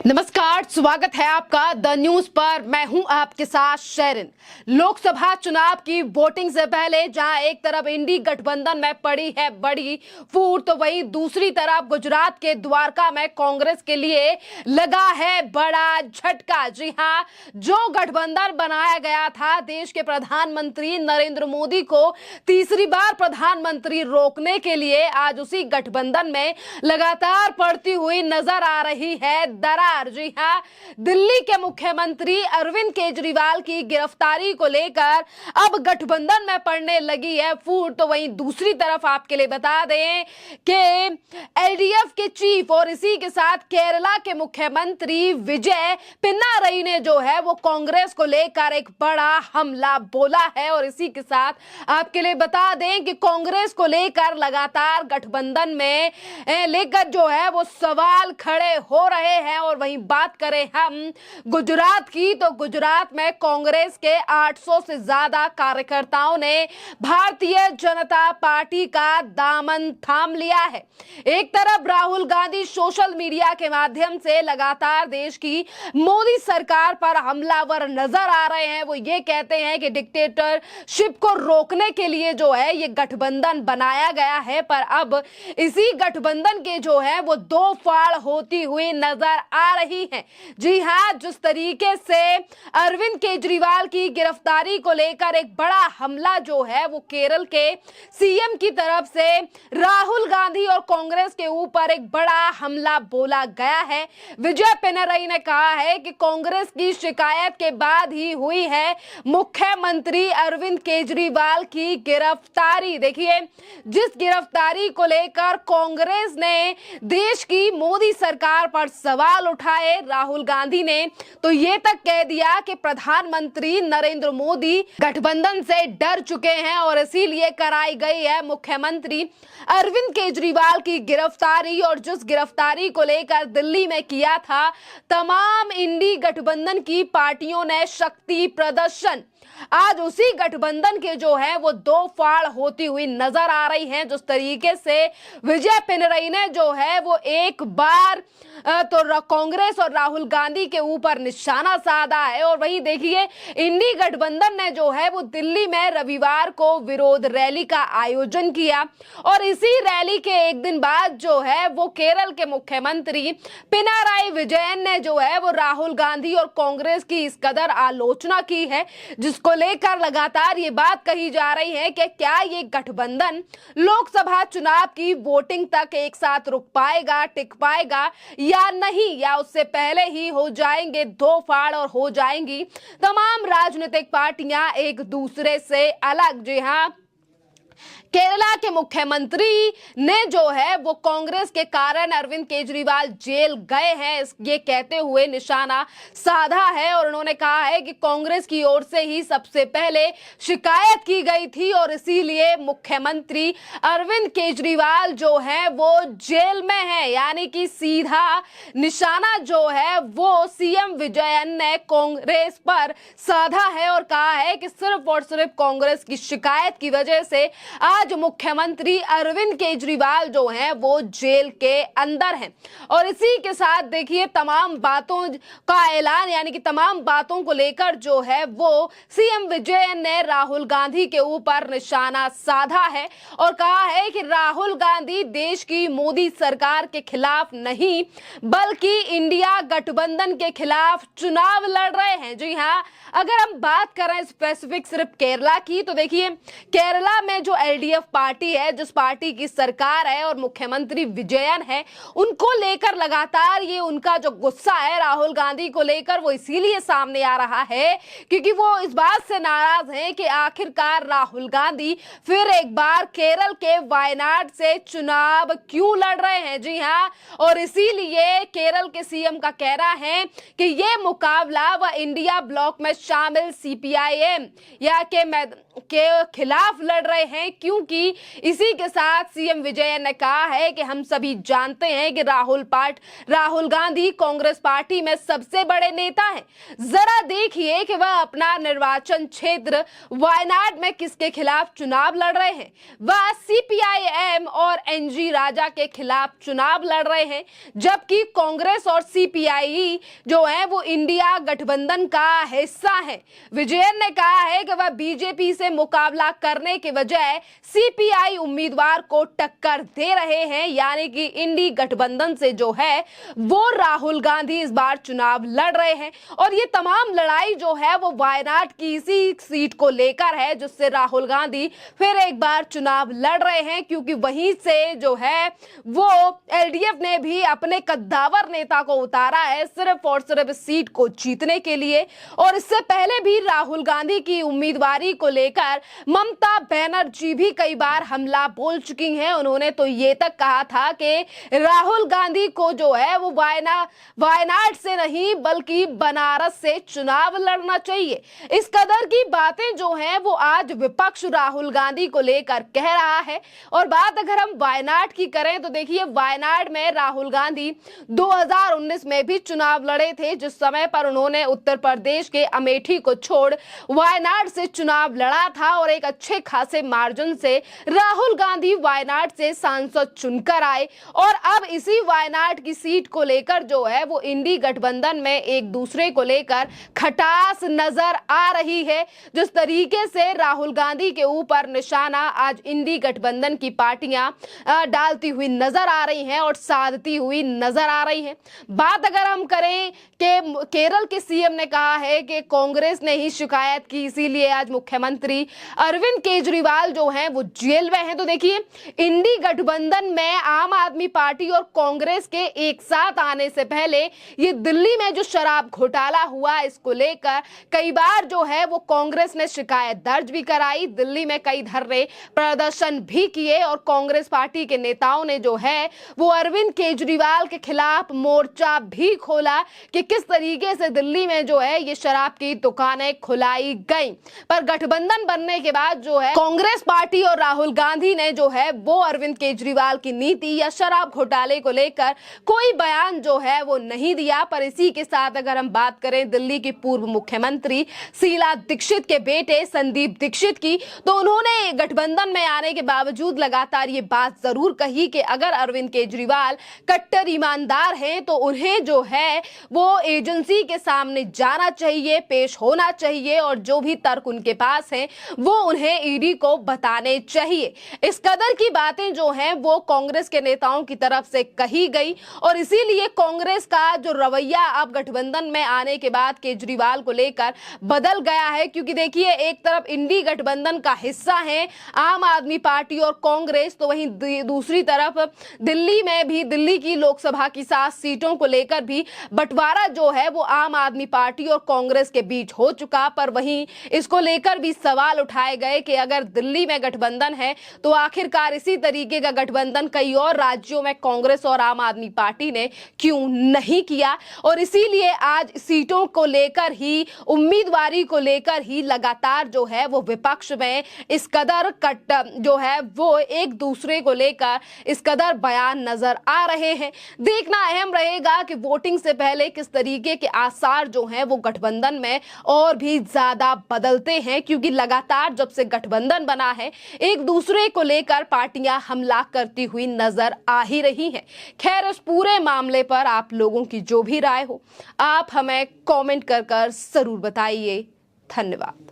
नमस्कार, स्वागत है आपका द न्यूज पर। मैं हूं आपके साथ शेरिन। लोकसभा चुनाव की वोटिंग से पहले जहां एक तरफ इंडी गठबंधन में पड़ी है बड़ी फूट, तो वहीं दूसरी तरफ गुजरात के द्वारका में कांग्रेस के लिए लगा है बड़ा झटका। जी हां, जो गठबंधन बनाया गया था देश के प्रधानमंत्री नरेंद्र मोदी को तीसरी बार प्रधानमंत्री रोकने के लिए, आज उसी गठबंधन में लगातार पड़ती हुई नजर आ रही है दरार। जी हां, दिल्ली के मुख्यमंत्री अरविंद केजरीवाल की गिरफ्तारी को लेकर अब गठबंधन में पड़ने लगी है फूट। तो वहीं दूसरी तरफ आपके लिए बता दें कि एलडीएफ के चीफ और इसी के साथ केरला के मुख्यमंत्री विजय पिनारई ने जो है वो कांग्रेस को लेकर एक बड़ा हमला बोला है। और इसी के साथ आपके लिए बता दें कि कांग्रेस को लेकर लगातार गठबंधन में लेकर जो है वो सवाल खड़े हो रहे हैं। और वहीं बात करें हम गुजरात की, तो गुजरात में कांग्रेस के 800 से ज्यादा कार्यकर्ताओं ने भारतीय जनता पार्टी का दामन थाम लिया है। एक तरफ राहुल गांधी सोशल मीडिया के माध्यम से लगातार देश की मोदी सरकार पर हमलावर नजर आ रहे हैं। वो ये कहते हैं कि डिक्टेटरशिप को रोकने के लिए जो है ये गठबंधन बनाया गया है, पर अब इसी गठबंधन के जो है वो दो फाड़ होती हुई नजर आ रही है। जी हां, जिस तरीके से अरविंद केजरीवाल की गिरफ्तारी को लेकर एक बड़ा हमला जो है वो केरल के सीएम की तरफ से राहुल गांधी और कांग्रेस के ऊपर एक बड़ा हमला बोला गया है। विजय पिनारई ने कहा है कि कांग्रेस की शिकायत के बाद ही हुई है मुख्यमंत्री अरविंद केजरीवाल की गिरफ्तारी। देखिए, जिस गिरफ्तारी को लेकर कांग्रेस ने देश की मोदी सरकार पर सवाल उठाए राहुल गांधी ने, तो ये तक कह दिया कि प्रधानमंत्री नरेंद्र मोदी गठबंधन से डर चुके हैं और इसीलिए कराई गई है मुख्यमंत्री अरविंद केजरीवाल की गिरफ्तारी। और जिस गिरफ्तारी को लेकर दिल्ली में किया था तमाम इंडी गठबंधन की पार्टियों ने शक्ति प्रदर्शन, आज उसी गठबंधन के जो है वो दो फाड़ होती हुई नजर आ रही हैं। जिस तरीके से विजय पिनारई ने जो है वो एक बार तो कांग्रेस और राहुल गांधी के ऊपर निशाना साधा है। और वहीं देखिए, इंडी गठबंधन ने जो है वो दिल्ली में रविवार को विरोध रैली का आयोजन किया और इसी रैली के एक दिन बाद जो है वो केरल के मुख्यमंत्री पिनाराई विजयन ने जो है वो राहुल गांधी और कांग्रेस की इस कदर आलोचना की है, जिसको लेकर लगातार ये बात कही जा रही है कि क्या ये गठबंधन लोकसभा चुनाव की वोटिंग तक एक साथ रुक पाएगा, टिक पाएगा या नहीं, या उससे पहले ही हो जाएंगे दो फाड़ और हो जाएंगी तमाम राजनीतिक पार्टियां एक दूसरे से अलग। जी हां, केरला के मुख्यमंत्री ने जो है वो कांग्रेस के कारण अरविंद केजरीवाल जेल गए हैं ये कहते हुए निशाना साधा है। और उन्होंने कहा है कि कांग्रेस की ओर से ही सबसे पहले शिकायत की गई थी और इसीलिए मुख्यमंत्री अरविंद केजरीवाल जो है वो जेल में है। यानी कि सीधा निशाना जो है वो सीएम विजयन ने कांग्रेस पर साधा है और कहा है कि सिर्फ और सिर्फ कांग्रेस की शिकायत की वजह से आज मुख्यमंत्री अरविंद केजरीवाल जो हैं वो जेल के अंदर हैं। और इसी के साथ देखिए, तमाम बातों का ऐलान, यानी कि तमाम बातों को लेकर जो है वो सीएम विजयन ने राहुल गांधी के ऊपर निशाना साधा है और कहा है कि राहुल गांधी देश की मोदी सरकार के खिलाफ नहीं बल्कि इंडिया गठबंधन के खिलाफ चुनाव लड़ रहे हैं। जी हां, अगर हम बात करें स्पेसिफिक सिर्फ केरला की, तो देखिए केरला में जो एलडीएफ पार्टी है, जिस पार्टी की सरकार है और मुख्यमंत्री विजयन है, उनको लेकर लगातार ये उनका जो गुस्सा है राहुल गांधी को लेकर वो इसीलिए सामने आ रहा है क्योंकि वो इस बात से नाराज हैं कि आखिरकार राहुल गांधी फिर एक बार केरल के वायनाड से चुनाव क्यों लड़ रहे हैं। जी हां, और इसीलिए केरल के सीएम का कहना है कि ये मुकाबला वह इंडिया ब्लॉक में शामिल सीपीआईएम या के खिलाफ लड़ रहे हैं, क्यों क्योंकि इसी के साथ सीएम विजय ने कहा है कि हम सभी जानते हैं कि राहुल गांधी कांग्रेस पार्टी में सबसे बड़े नेता हैं। जरा देखिए कि वह अपना निर्वाचन क्षेत्र वायनाड में किसके खिलाफ चुनाव लड़ रहे हैं। वह सीपीआईएम और एनजी राजा के खिलाफ चुनाव लड़ रहे हैं, जबकि कांग्रेस और सीपीआई जो है वो इंडिया गठबंधन का हिस्सा है। विजयन ने कहा है कि वह बीजेपी से मुकाबला करने के बजाय सीपीआई उम्मीदवार को टक्कर दे रहे हैं, यानी कि इंडी गठबंधन से जो है वो राहुल गांधी इस बार चुनाव लड़ रहे हैं। और ये तमाम लड़ाई जो है वो वायनाड की इसी सीट को लेकर है, जिससे राहुल गांधी फिर एक बार चुनाव लड़ रहे हैं, क्योंकि वहीं से जो है वो एलडीएफ ने भी अपने कद्दावर नेता को उतारा है सिर्फ और सिर्फ सीट को जीतने के लिए। और इससे पहले भी राहुल गांधी की उम्मीदवारी को लेकर ममता बनर्जी भी कई बार हमला बोल चुकी हैं। उन्होंने तो ये तक कहा था कि राहुल गांधी को जो है वो वायनाड से नहीं बल्कि बनारस से चुनाव लड़ना चाहिए। इस कदर की बातें जो हैं वो आज विपक्ष राहुल गांधी को लेकर कह रहा है। और बात अगर हम वायनाड की करें तो देखिए, वायनाड में राहुल गांधी 2019 में भी चुनाव लड़े थे, जिस समय पर उन्होंने उत्तर प्रदेश के अमेठी को छोड़ वायनाड से चुनाव लड़ा था और एक अच्छे खासे मार्जिन से राहुल गांधी वायनाड से सांसद चुनकर आए। और अब इसी वायनाड की सीट को लेकर जो है वो इंडी गठबंधन में एक दूसरे को लेकर खटास नजर आ रही है। जिस तरीके से राहुल गांधी के ऊपर निशाना आज इंडी गठबंधन की पार्टियां डालती हुई नजर आ रही हैं और साधती हुई नजर आ रही हैं। बात अगर हम करें कि केरल के सीएम ने कहा है कि कांग्रेस ने ही शिकायत की, इसीलिए आज मुख्यमंत्री अरविंद केजरीवाल जो हैं वो जेल में हैं। तो देखिए, इंडी गठबंधन में आम आदमी पार्टी और कांग्रेस के एक साथ आने से पहले ये दिल्ली में जो शराब घोटाला हुआ, इसको लेकर कई बार जो है वो कांग्रेस ने शिकायत दर्ज भी कराई, दिल्ली में कई धरने प्रदर्शन भी किए और कांग्रेस पार्टी के नेताओं ने जो है वो अरविंद केजरीवाल के खिलाफ मोर्चा भी खोला कि किस तरीके से दिल्ली में जो है ये शराब की दुकानें खुलाई गई। पर गठबंधन बनने के बाद जो है कांग्रेस पार्टी और राहुल गांधी ने जो है वो अरविंद केजरीवाल की नीति या शराब घोटाले को लेकर कोई बयान जो है वो नहीं दिया। पर इसी के साथ अगर हम बात करें दिल्ली की पूर्व मुख्यमंत्री शीला दीक्षित के बेटे संदीप दीक्षित की, तो उन्होंने गठबंधन में आने के बावजूद लगातार ये बात जरूर कही कि अगर अरविंद केजरीवाल कट्टर ईमानदार हैं तो उन्हें जो है वो एजेंसी के सामने जाना चाहिए, पेश होना चाहिए और जो भी तर्क उनके पास हैं वो उन्हें ईडी को बताने चाहिए। इस कदर की बातें जो हैं वो कांग्रेस के नेताओं की तरफ से कही गई और इसीलिए कांग्रेस का जो रवैया अब गठबंधन में आने के बाद केजरीवाल को लेकर बदल गया है। क्योंकि देखिए, एक तरफ इंडी गठबंधन का हिस्सा है आम आदमी पार्टी और कांग्रेस, तो वहीं दूसरी तरफ दिल्ली में भी दिल्ली की लोकसभा की 7 सीटों को लेकर भी बंटवारा जो है वो आम आदमी पार्टी और कांग्रेस के बीच हो चुका। पर वहीं इसको लेकर भी सवाल उठाए गए कि अगर दिल्ली में गठबंधन है तो आखिरकार इसी तरीके का गठबंधन कई और राज्यों में कांग्रेस और आम आदमी पार्टी ने क्यों नहीं किया। और इसीलिए आज सीटों को लेकर ही, उम्मीदवारी को लेकर ही लगातार जो है वो विपक्ष में इस कदर कट जो है वो एक दूसरे को लेकर इस कदर बयान नजर आ रहे हैं। देखना अहम रहेगा कि वोटिंग से पहले किस तरीके के आसार जो हैं वो गठबंधन में और भी ज्यादा बदलते हैं, क्योंकि लगातार जब से गठबंधन बना है एक दूसरे को लेकर पार्टियां हमला करती हुई नजर आ ही रही हैं। खैर, इस पूरे मामले पर आप लोगों की जो भी राय हो आप हमें कमेंट कर जरूर बताइए। धन्यवाद।